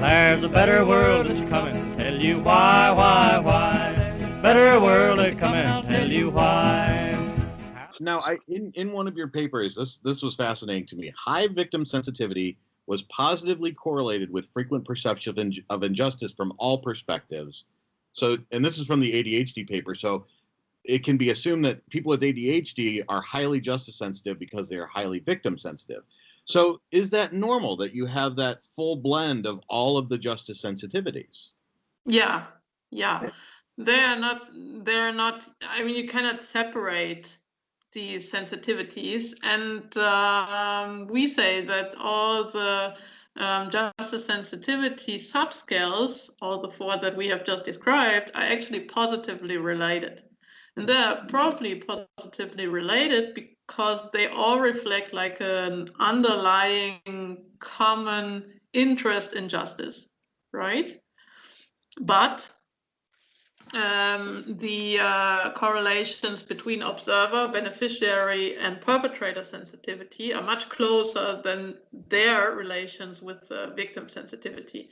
There's a better world that's coming, tell you why. Better world that's coming, tell you why. Now, in one of your papers, this was fascinating to me. High victim sensitivity was positively correlated with frequent perception of injustice from all perspectives. So, and this is from the ADHD paper. So it can be assumed that people with ADHD are highly justice sensitive because they are highly victim sensitive. So is that normal that you have that full blend of all of the justice sensitivities? Yeah. They're not, I mean, you cannot separate these sensitivities. And we say that all the justice sensitivity subscales, all the four that we have just described, are actually positively related. And they're probably positively related because they all reflect like an underlying common interest in justice, right? But the correlations between observer, beneficiary, and perpetrator sensitivity are much closer than their relations with victim sensitivity.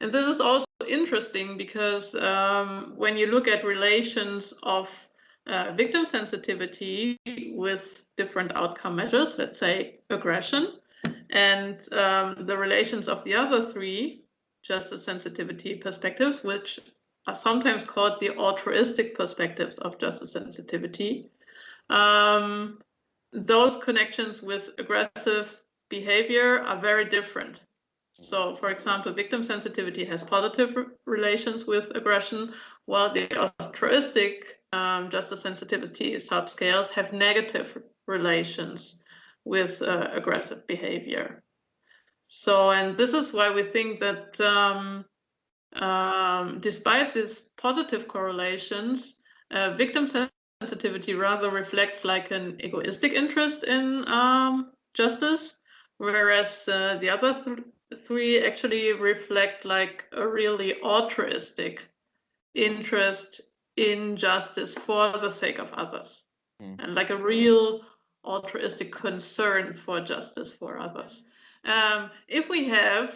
And this is also interesting because when you look at relations of victim sensitivity with different outcome measures, let's say aggression, and the relations of the other three justice sensitivity perspectives, which are sometimes called the altruistic perspectives of justice sensitivity, those connections with aggressive behavior are very different. So, for example, victim sensitivity has positive relations with aggression, while the altruistic justice sensitivity subscales have negative relations with aggressive behavior. So, and this is why we think that despite these positive correlations, victim sensitivity rather reflects like an egoistic interest in justice, whereas the other three actually reflect like a really altruistic interest in justice for the sake of others, and like a real altruistic concern for justice for others. If we have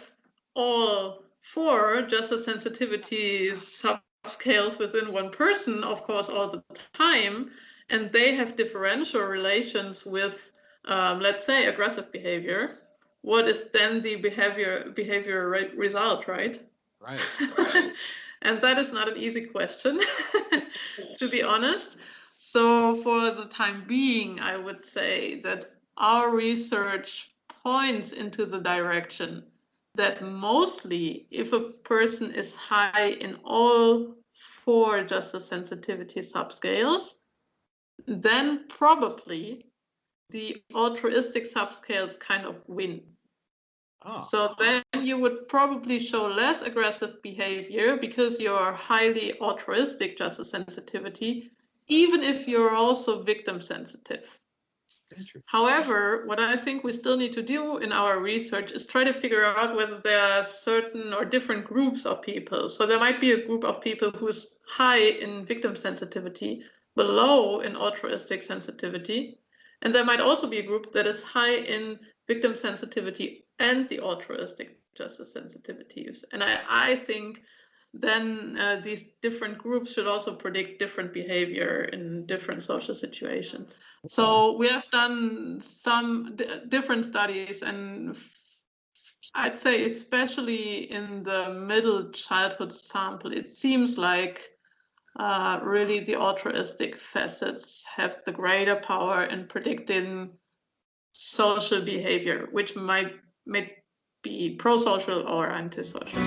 all four justice sensitivity subscales within one person, of course, all the time, and they have differential relations with, let's say, aggressive behavior, what is then the behavior result, right? Right. And that is not an easy question, to be honest. So for the time being, I would say that our research points into the direction that mostly if a person is high in all four justice sensitivity subscales, then probably the altruistic subscales kind of win. Oh. So then you would probably show less aggressive behavior because you're highly altruistic justice sensitivity, even if you're also victim sensitive. However, what I think we still need to do in our research is try to figure out whether there are certain or different groups of people. So there might be a group of people who is high in victim sensitivity, but low in altruistic sensitivity. And there might also be a group that is high in victim sensitivity and the altruistic justice sensitivities. And I think then these different groups should also predict different behavior in different social situations. So we have done some different studies, and I'd say especially in the middle childhood sample, it seems like really the altruistic facets have the greater power in predicting social behavior, which might be pro-social or antisocial.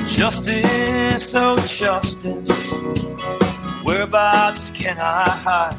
Justice, oh justice, whereabouts can I hide?